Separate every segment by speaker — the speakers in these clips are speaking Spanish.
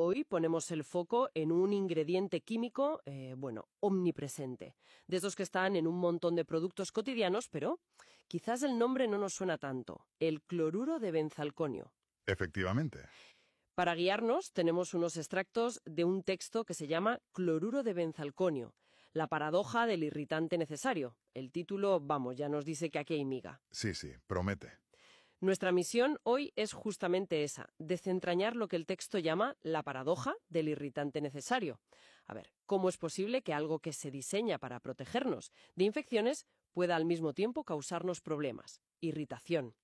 Speaker 1: Hoy ponemos el foco en un ingrediente químico, omnipresente, de esos que están en un montón de productos cotidianos, pero quizás el nombre no nos suena tanto, el cloruro de benzalconio.
Speaker 2: Efectivamente.
Speaker 1: Para guiarnos, tenemos unos extractos de un texto que se llama Cloruro de benzalconio, la paradoja del irritante necesario. El título, ya nos dice que aquí hay miga.
Speaker 2: Sí, promete.
Speaker 1: Nuestra misión hoy es justamente esa, desentrañar lo que el texto llama la paradoja del irritante necesario. A ver, ¿cómo es posible que algo que se diseña para protegernos de infecciones pueda al mismo tiempo causarnos problemas, irritación?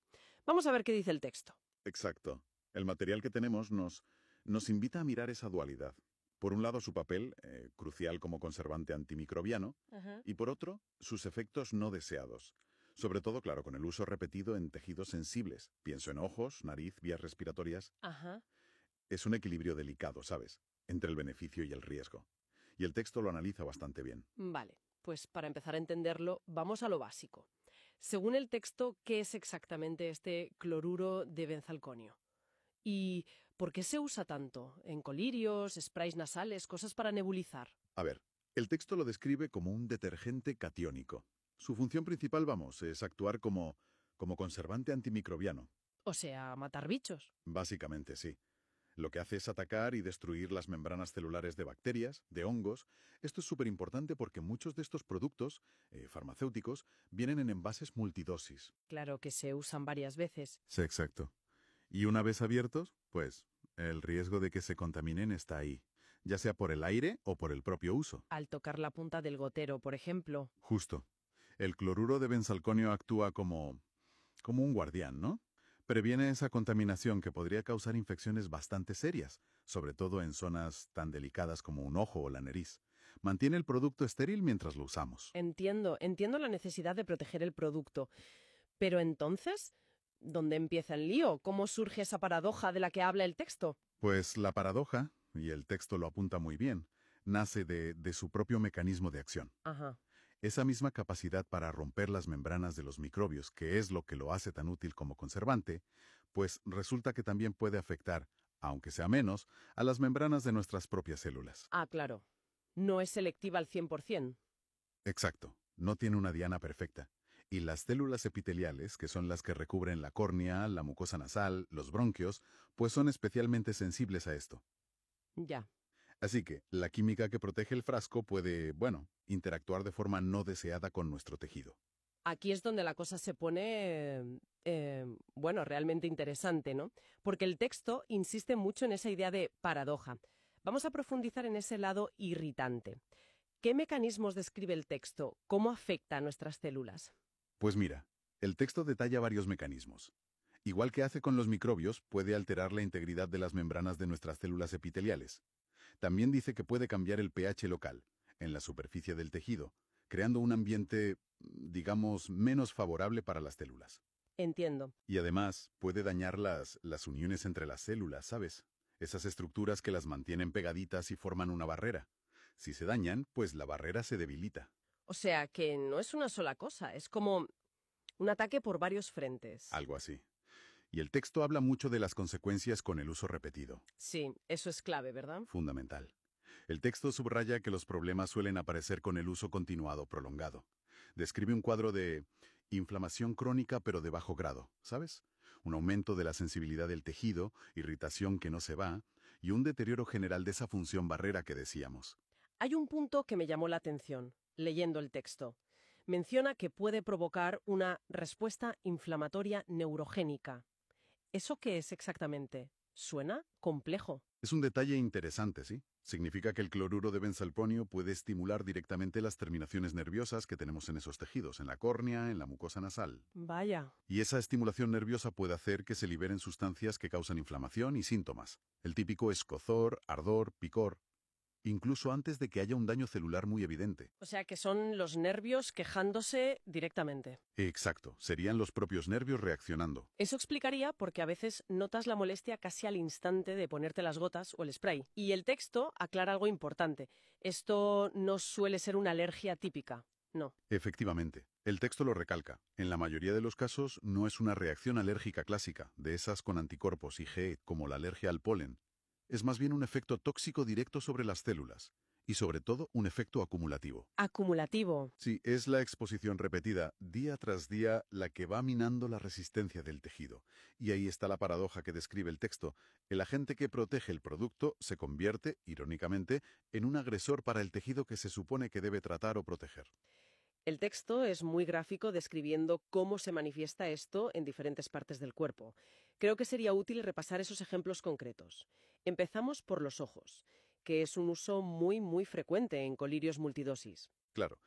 Speaker 1: Vamos a ver qué dice el texto.
Speaker 2: Exacto. El material que tenemos nos invita a mirar esa dualidad. Por un lado, su papel, crucial como conservante antimicrobiano, y por otro, sus efectos no deseados. Sobre todo, claro, con el uso repetido en tejidos sensibles. Pienso en ojos, nariz, vías respiratorias. Es un equilibrio delicado, ¿sabes? Entre el beneficio y el riesgo. Y el texto lo analiza bastante bien.
Speaker 1: Vale, pues para empezar a entenderlo, vamos a lo básico. Según el texto, ¿qué es exactamente este cloruro de benzalconio? ¿Y por qué se usa tanto? ¿En colirios, sprays nasales, cosas para nebulizar?
Speaker 2: A ver, el texto lo describe como un detergente catiónico. Su función principal, es actuar como conservante antimicrobiano.
Speaker 1: O sea, matar bichos.
Speaker 2: Básicamente, sí. Lo que hace es atacar y destruir las membranas celulares de bacterias, de hongos. Esto es súper importante porque muchos de estos productos farmacéuticos vienen en envases multidosis.
Speaker 1: Claro que se usan varias veces.
Speaker 2: Sí, exacto. Y una vez abiertos, pues, el riesgo de que se contaminen está ahí, ya sea por el aire o por el propio uso.
Speaker 1: Al tocar la punta del gotero, por ejemplo.
Speaker 2: Justo. El cloruro de benzalconio actúa como un guardián, ¿no? Previene esa contaminación que podría causar infecciones bastante serias, sobre todo en zonas tan delicadas como un ojo o la nariz. Mantiene el producto estéril mientras lo usamos.
Speaker 1: Entiendo la necesidad de proteger el producto. Pero entonces, ¿dónde empieza el lío? ¿Cómo surge esa paradoja de la que habla el texto?
Speaker 2: Pues la paradoja, y el texto lo apunta muy bien, nace de su propio mecanismo de acción. Esa misma capacidad para romper las membranas de los microbios, que es lo que lo hace tan útil como conservante, pues resulta que también puede afectar, aunque sea menos, a las membranas de nuestras propias células.
Speaker 1: Ah, claro. No es selectiva al 100%.
Speaker 2: Exacto. No tiene una diana perfecta. Y las células epiteliales, que son las que recubren la córnea, la mucosa nasal, los bronquios, pues son especialmente sensibles a esto.
Speaker 1: Ya.
Speaker 2: Así que la química que protege el frasco puede, interactuar de forma no deseada con nuestro tejido.
Speaker 1: Aquí es donde la cosa se pone, realmente interesante, ¿no? Porque el texto insiste mucho en esa idea de paradoja. Vamos a profundizar en ese lado irritante. ¿Qué mecanismos describe el texto? ¿Cómo afecta a nuestras células?
Speaker 2: Pues mira, el texto detalla varios mecanismos. Igual que hace con los microbios, puede alterar la integridad de las membranas de nuestras células epiteliales. También dice que puede cambiar el pH local, en la superficie del tejido, creando un ambiente, digamos, menos favorable para las células.
Speaker 1: Entiendo.
Speaker 2: Y además, puede dañar las uniones entre las células, ¿sabes? Esas estructuras que las mantienen pegaditas y forman una barrera. Si se dañan, pues la barrera se debilita.
Speaker 1: O sea, que no es una sola cosa, es como un ataque por varios frentes.
Speaker 2: Algo así. Y el texto habla mucho de las consecuencias con el uso repetido.
Speaker 1: Sí, eso es clave, ¿verdad?
Speaker 2: Fundamental. El texto subraya que los problemas suelen aparecer con el uso continuado prolongado. Describe un cuadro de inflamación crónica pero de bajo grado, ¿sabes? Un aumento de la sensibilidad del tejido, irritación que no se va, y un deterioro general de esa función barrera que decíamos.
Speaker 1: Hay un punto que me llamó la atención, leyendo el texto. Menciona que puede provocar una respuesta inflamatoria neurogénica. ¿Eso qué es exactamente? Suena complejo.
Speaker 2: Es un detalle interesante, ¿sí? Significa que el cloruro de benzalconio puede estimular directamente las terminaciones nerviosas que tenemos en esos tejidos, en la córnea, en la mucosa nasal.
Speaker 1: Vaya.
Speaker 2: Y esa estimulación nerviosa puede hacer que se liberen sustancias que causan inflamación y síntomas. El típico escozor, ardor, picor, incluso antes de que haya un daño celular muy evidente.
Speaker 1: O sea que son los nervios quejándose directamente.
Speaker 2: Exacto, serían los propios nervios reaccionando.
Speaker 1: Eso explicaría por qué a veces notas la molestia casi al instante de ponerte las gotas o el spray. Y el texto aclara algo importante. Esto no suele ser una alergia típica, no.
Speaker 2: Efectivamente, el texto lo recalca. En la mayoría de los casos no es una reacción alérgica clásica, de esas con anticuerpos IgE, como la alergia al polen. es más bien un efecto tóxico directo sobre las células, y sobre todo un efecto acumulativo.
Speaker 1: Acumulativo.
Speaker 2: Sí, es la exposición repetida día tras día la que va minando la resistencia del tejido. Y ahí está la paradoja que describe el texto. El agente que protege el producto se convierte, irónicamente, en un agresor para el tejido que se supone que debe tratar o proteger.
Speaker 1: El texto es muy gráfico describiendo cómo se manifiesta esto en diferentes partes del cuerpo. Creo que sería útil repasar esos ejemplos concretos. Empezamos por los ojos, que es un uso muy frecuente en colirios multidosis.
Speaker 2: Claro,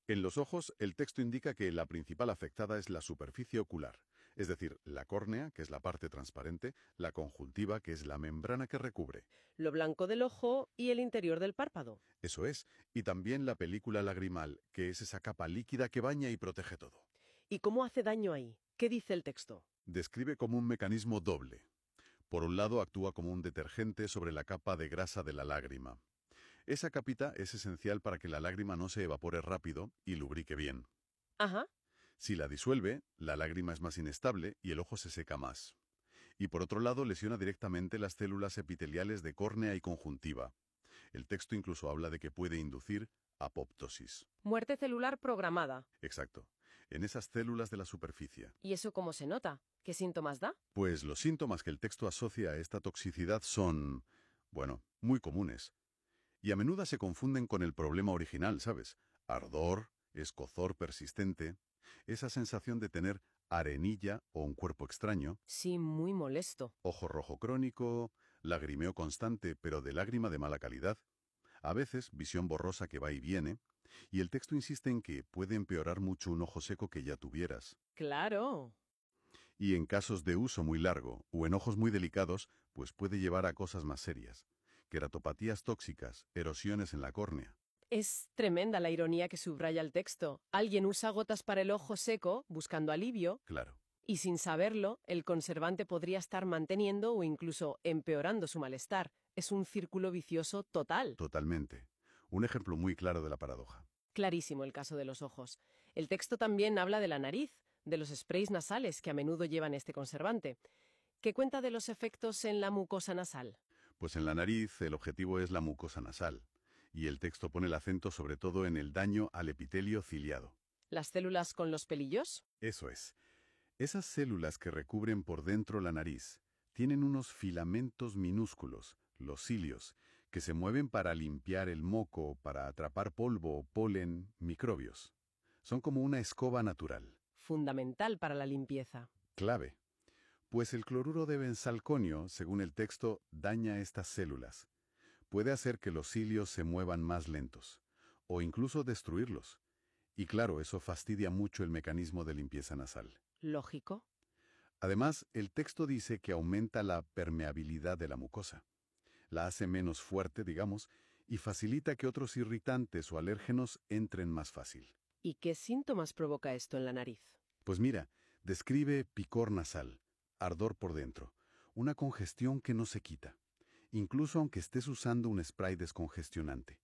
Speaker 2: en los ojos el texto indica que la principal afectada es la superficie ocular, es decir, la córnea, que es la parte transparente, la conjuntiva, que es la membrana que recubre.
Speaker 1: Lo blanco del ojo y el interior del párpado.
Speaker 2: Eso es, y también la película lagrimal, que es esa capa líquida que baña y protege todo.
Speaker 1: ¿Y cómo hace daño ahí? ¿Qué dice el texto?
Speaker 2: Describe como un mecanismo doble. Por un lado, actúa como un detergente sobre la capa de grasa de la lágrima. Esa capita es esencial para que la lágrima no se evapore rápido y lubrique bien.
Speaker 1: Ajá.
Speaker 2: Si la disuelve, la lágrima es más inestable y el ojo se seca más. Y por otro lado, lesiona directamente las células epiteliales de córnea y conjuntiva. El texto incluso habla de que puede inducir apoptosis.
Speaker 1: Muerte celular programada.
Speaker 2: Exacto. En esas células de la superficie.
Speaker 1: ¿Y eso cómo se nota? ¿Qué síntomas da?
Speaker 2: Pues los síntomas que el texto asocia a esta toxicidad son, bueno, muy comunes. Y a menudo se confunden con el problema original, ¿sabes? Ardor, escozor persistente, esa sensación de tener arenilla o un cuerpo extraño,
Speaker 1: Sí, muy molesto.
Speaker 2: ojo rojo crónico, lagrimeo constante pero de lágrima de mala calidad, a veces visión borrosa que va y viene, y el texto insiste en que puede empeorar mucho un ojo seco que ya tuvieras.
Speaker 1: Claro.
Speaker 2: Y en casos de uso muy largo o en ojos muy delicados, pues puede llevar a cosas más serias. Queratopatías tóxicas, erosiones en la córnea.
Speaker 1: Es tremenda la ironía que subraya el texto. Alguien usa gotas para el ojo seco, buscando alivio,
Speaker 2: Claro,
Speaker 1: y sin saberlo, el conservante podría estar manteniendo o incluso empeorando su malestar. Es un círculo vicioso total.
Speaker 2: totalmente. Un ejemplo muy claro de la paradoja.
Speaker 1: Clarísimo el caso de los ojos. El texto también habla de la nariz, de los sprays nasales que a menudo llevan este conservante. ¿Qué cuenta de los efectos en la mucosa nasal?
Speaker 2: Pues en la nariz el objetivo es la mucosa nasal, y el texto pone el acento sobre todo en el daño al epitelio ciliado.
Speaker 1: ¿Las células con los pelillos?
Speaker 2: Eso es. Esas células que recubren por dentro la nariz tienen unos filamentos minúsculos, los cilios, que se mueven para limpiar el moco, para atrapar polvo, polen, microbios. Son como una escoba natural.
Speaker 1: Fundamental para la limpieza.
Speaker 2: Clave. Pues el cloruro de benzalconio, según el texto, daña estas células. Puede hacer que los cilios se muevan más lentos, o incluso destruirlos. Y claro, eso fastidia mucho el mecanismo de limpieza nasal.
Speaker 1: Lógico.
Speaker 2: Además, el texto dice que aumenta la permeabilidad de la mucosa. La hace menos fuerte, digamos, y facilita que otros irritantes o alérgenos entren más fácil.
Speaker 1: ¿Y qué síntomas provoca esto en la nariz?
Speaker 2: Pues mira, describe picor nasal, ardor por dentro, una congestión que no se quita, incluso aunque estés usando un spray descongestionante.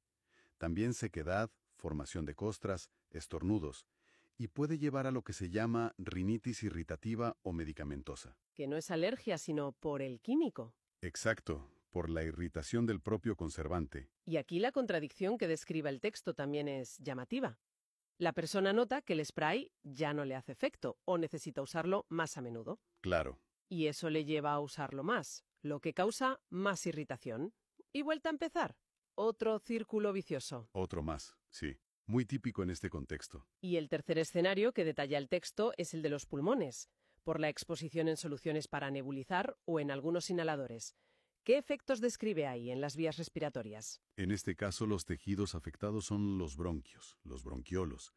Speaker 2: También sequedad, formación de costras, estornudos, y puede llevar a lo que se llama rinitis irritativa o medicamentosa.
Speaker 1: Que no es alergia, sino por el químico.
Speaker 2: Exacto, por la irritación del propio conservante.
Speaker 1: Y aquí la contradicción que describe el texto también es llamativa. La persona nota que el spray ya no le hace efecto o necesita usarlo más a menudo.
Speaker 2: Claro,
Speaker 1: Y eso le lleva a usarlo más, lo que causa más irritación. Y vuelta a empezar. Otro círculo vicioso.
Speaker 2: otro más, sí. Muy típico en este contexto.
Speaker 1: Y el tercer escenario que detalla el texto es el de los pulmones, por la exposición en soluciones para nebulizar o en algunos inhaladores. ¿Qué efectos describe ahí en las vías respiratorias?
Speaker 2: En este caso, los tejidos afectados son los bronquios, los bronquiolos,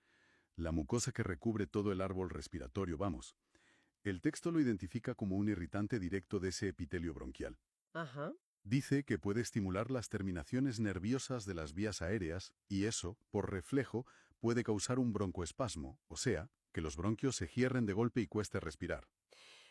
Speaker 2: la mucosa que recubre todo el árbol respiratorio, vamos. El texto lo identifica como un irritante directo de ese epitelio bronquial.
Speaker 1: Ajá.
Speaker 2: Dice que puede estimular las terminaciones nerviosas de las vías aéreas y eso, por reflejo, puede causar un broncoespasmo, o sea, que los bronquios se cierren de golpe y cueste respirar.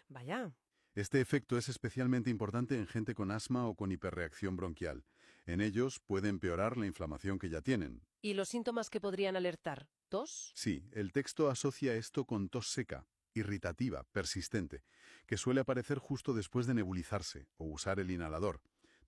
Speaker 1: Vaya.
Speaker 2: Este efecto es especialmente importante en gente con asma o con hiperreacción bronquial. En ellos puede empeorar la inflamación que ya tienen.
Speaker 1: ¿Y los síntomas que podrían alertar? ¿Tos?
Speaker 2: Sí, el texto asocia esto con tos seca, irritativa, persistente, que suele aparecer justo después de nebulizarse o usar el inhalador.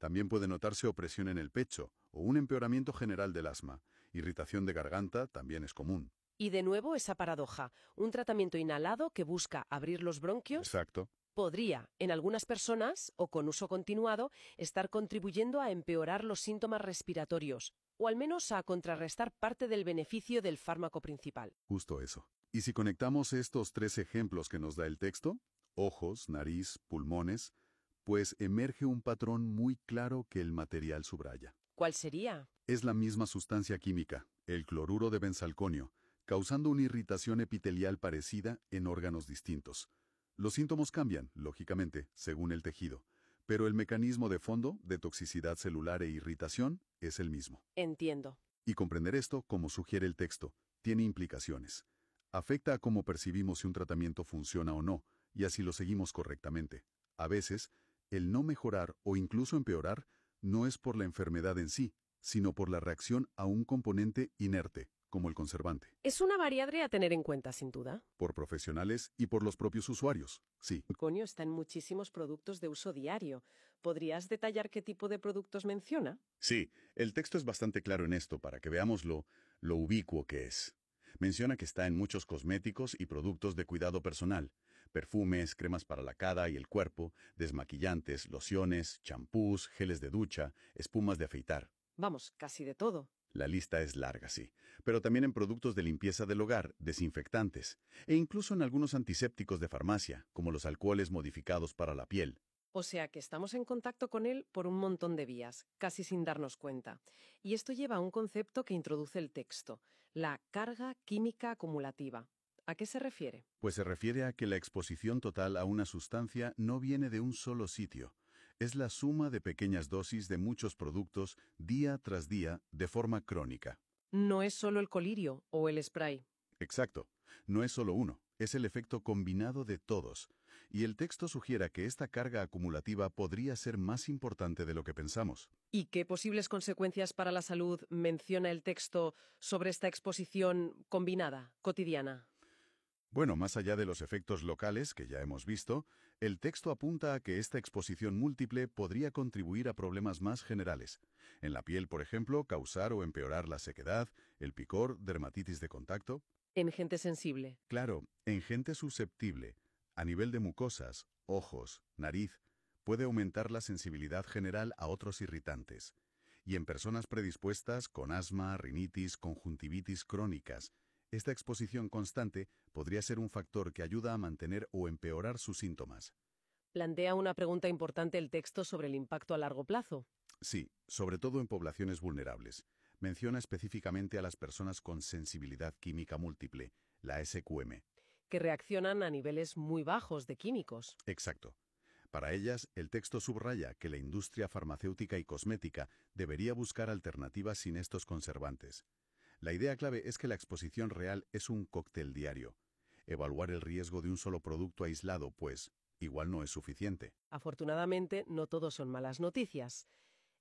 Speaker 2: También puede notarse opresión en el pecho o un empeoramiento general del asma. Irritación de garganta también es común.
Speaker 1: Y de nuevo esa paradoja, un tratamiento inhalado que busca abrir los bronquios
Speaker 2: Exacto.
Speaker 1: podría, en algunas personas, o con uso continuado, estar contribuyendo a empeorar los síntomas respiratorios, o al menos a contrarrestar parte del beneficio del fármaco principal.
Speaker 2: Justo eso. Y si conectamos estos 3 ejemplos que nos da el texto, ojos, nariz, pulmones, pues emerge un patrón muy claro que el material subraya.
Speaker 1: ¿Cuál sería?
Speaker 2: Es la misma sustancia química, el cloruro de benzalconio, causando una irritación epitelial parecida en órganos distintos. Los síntomas cambian, lógicamente, según el tejido, pero el mecanismo de fondo, de toxicidad celular e irritación, es el mismo.
Speaker 1: Entiendo.
Speaker 2: Y comprender esto, como sugiere el texto, tiene implicaciones. Afecta a cómo percibimos si un tratamiento funciona o no, y así lo seguimos correctamente. A veces, el no mejorar o incluso empeorar no es por la enfermedad en sí, sino por la reacción a un componente inerte, como el conservante.
Speaker 1: Es una variable a tener en cuenta, sin duda.
Speaker 2: Por profesionales y por los propios usuarios, sí.
Speaker 1: El conio está en muchísimos productos de uso diario. ¿Podrías detallar qué tipo de productos menciona?
Speaker 2: Sí, el texto es bastante claro en esto para que veamos lo ubicuo que es. Menciona que está en muchos cosméticos y productos de cuidado personal, perfumes, cremas para la cara y el cuerpo, desmaquillantes, lociones, champús, geles de ducha, espumas de afeitar.
Speaker 1: Vamos, casi de todo.
Speaker 2: La lista es larga, sí, pero también en productos de limpieza del hogar, desinfectantes, e incluso en algunos antisépticos de farmacia, como los alcoholes modificados para la piel.
Speaker 1: O sea que estamos en contacto con él por un montón de vías, casi sin darnos cuenta. Y esto lleva a un concepto que introduce el texto, la carga química acumulativa. ¿A qué se refiere?
Speaker 2: Pues se refiere a que la exposición total a una sustancia no viene de un solo sitio. Es la suma de pequeñas dosis de muchos productos día tras día de forma crónica.
Speaker 1: No es solo el colirio o el spray.
Speaker 2: Exacto. No es solo uno, es el efecto combinado de todos. Y el texto sugiere que esta carga acumulativa podría ser más importante de lo que pensamos.
Speaker 1: ¿Y qué posibles consecuencias para la salud menciona el texto sobre esta exposición combinada, cotidiana?
Speaker 2: Bueno, más allá de los efectos locales que ya hemos visto, el texto apunta a que esta exposición múltiple podría contribuir a problemas más generales. En la piel, por ejemplo, causar o empeorar la sequedad, el picor, dermatitis de contacto.
Speaker 1: En gente sensible.
Speaker 2: Claro, en gente susceptible, a nivel de mucosas, ojos, nariz, puede aumentar la sensibilidad general a otros irritantes. Y en personas predispuestas con asma, rinitis, conjuntivitis crónicas, esta exposición constante podría ser un factor que ayuda a mantener o empeorar sus síntomas.
Speaker 1: Plantea una pregunta importante el texto sobre el impacto a largo plazo.
Speaker 2: Sí, sobre todo en poblaciones vulnerables. Menciona específicamente a las personas con sensibilidad química múltiple, la SQM.
Speaker 1: Que reaccionan a niveles muy bajos de químicos.
Speaker 2: Exacto. Para ellas, el texto subraya que la industria farmacéutica y cosmética debería buscar alternativas sin estos conservantes. La idea clave es que la exposición real es un cóctel diario. Evaluar el riesgo de un solo producto aislado, pues, igual no es suficiente.
Speaker 1: Afortunadamente, no todo son malas noticias.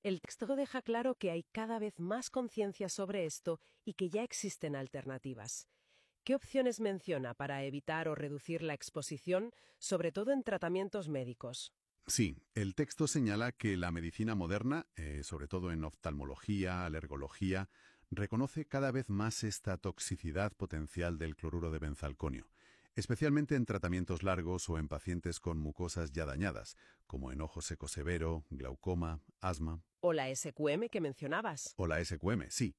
Speaker 1: El texto deja claro que hay cada vez más conciencia sobre esto y que ya existen alternativas. ¿Qué opciones menciona para evitar o reducir la exposición, sobre todo en tratamientos médicos?
Speaker 2: Sí, el texto señala que la medicina moderna, sobre todo en oftalmología, alergología, reconoce cada vez más esta toxicidad potencial del cloruro de benzalconio, especialmente en tratamientos largos o en pacientes con mucosas ya dañadas, como en ojo seco severo, glaucoma, asma.
Speaker 1: ¿O la SQM que mencionabas?
Speaker 2: O la SQM, sí.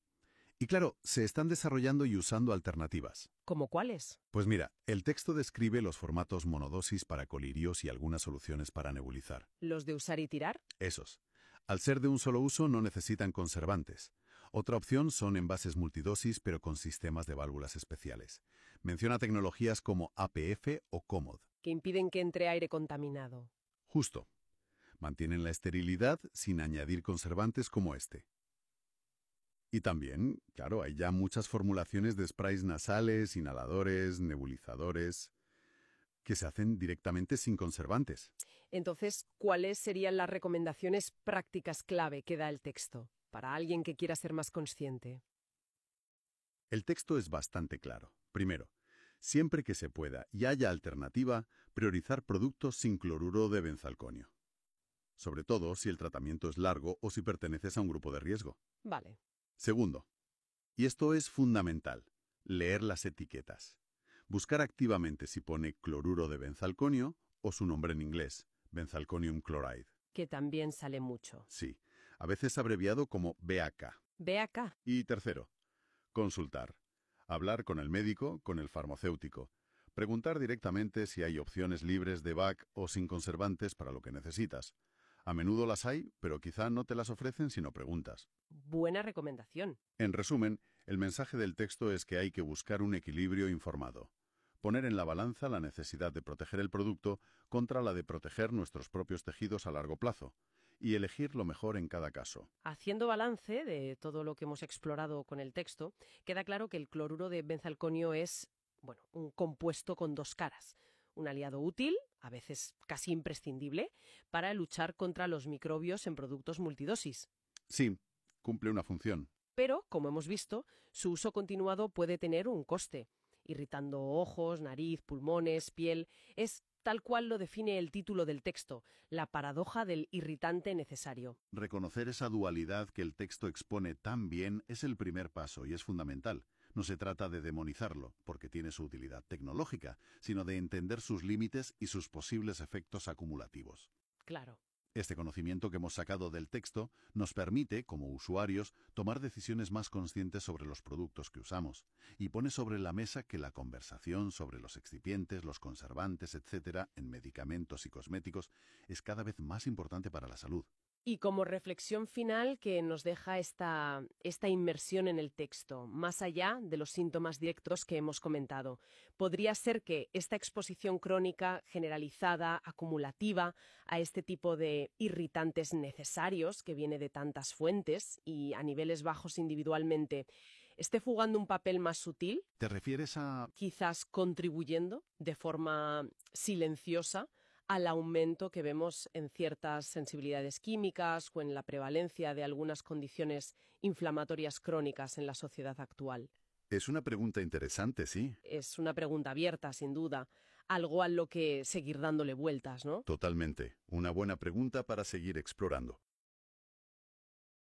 Speaker 2: Y claro, se están desarrollando y usando alternativas.
Speaker 1: ¿Cómo cuáles?
Speaker 2: Pues mira, el texto describe los formatos monodosis para colirios y algunas soluciones para nebulizar.
Speaker 1: ¿Los de usar y tirar?
Speaker 2: Esos. Al ser de un solo uso no necesitan conservantes. Otra opción son envases multidosis pero con sistemas de válvulas especiales. Menciona tecnologías como APF o COMOD.
Speaker 1: Que impiden que entre aire contaminado.
Speaker 2: Justo. Mantienen la esterilidad sin añadir conservantes como este. Y también, claro, hay ya muchas formulaciones de sprays nasales, inhaladores, nebulizadores, que se hacen directamente sin conservantes.
Speaker 1: Entonces, ¿cuáles serían las recomendaciones prácticas clave que da el texto para alguien que quiera ser más consciente?
Speaker 2: El texto es bastante claro. Primero, siempre que se pueda y haya alternativa, priorizar productos sin cloruro de benzalconio. sobre todo si el tratamiento es largo o si perteneces a un grupo de riesgo.
Speaker 1: Vale.
Speaker 2: Segundo, y esto es fundamental, leer las etiquetas. Buscar activamente si pone cloruro de benzalconio o su nombre en inglés, benzalconium chloride.
Speaker 1: Que también sale mucho.
Speaker 2: Sí, a veces abreviado como BAK.
Speaker 1: Ve acá.
Speaker 2: Y tercero, consultar. Hablar con el médico, con el farmacéutico. Preguntar directamente si hay opciones libres de BAK o sin conservantes para lo que necesitas. A menudo las hay, pero quizá no te las ofrecen si no preguntas.
Speaker 1: Buena recomendación.
Speaker 2: En resumen, el mensaje del texto es que hay que buscar un equilibrio informado. Poner en la balanza la necesidad de proteger el producto contra la de proteger nuestros propios tejidos a largo plazo. Y elegir lo mejor en cada caso.
Speaker 1: Haciendo balance de todo lo que hemos explorado con el texto, queda claro que el cloruro de benzalconio es, bueno, un compuesto con dos caras. Un aliado útil, a veces casi imprescindible, para luchar contra los microbios en productos multidosis.
Speaker 2: Sí, cumple una función.
Speaker 1: Pero, como hemos visto, su uso continuado puede tener un coste, irritando ojos, nariz, pulmones, piel. Es tal cual lo define el título del texto, la paradoja del irritante necesario.
Speaker 2: Reconocer esa dualidad que el texto expone tan bien es el primer paso y es fundamental. No se trata de demonizarlo, porque tiene su utilidad tecnológica, sino de entender sus límites y sus posibles efectos acumulativos.
Speaker 1: Claro.
Speaker 2: Este conocimiento que hemos sacado del texto nos permite, como usuarios, tomar decisiones más conscientes sobre los productos que usamos y pone sobre la mesa que la conversación sobre los excipientes, los conservantes, etc., en medicamentos y cosméticos es cada vez más importante para la salud.
Speaker 1: Y como reflexión final que nos deja esta inmersión en el texto, más allá de los síntomas directos que hemos comentado, podría ser que esta exposición crónica generalizada, acumulativa, a este tipo de irritantes necesarios que viene de tantas fuentes y a niveles bajos individualmente, esté jugando un papel más sutil,
Speaker 2: ¿Te refieres a...?
Speaker 1: quizás contribuyendo de forma silenciosa al aumento que vemos en ciertas sensibilidades químicas o en la prevalencia de algunas condiciones inflamatorias crónicas en la sociedad actual?
Speaker 2: Es una pregunta interesante, sí.
Speaker 1: Es una pregunta abierta, sin duda, algo a lo que seguir dándole vueltas, ¿no?
Speaker 2: Totalmente. Una buena pregunta para seguir explorando.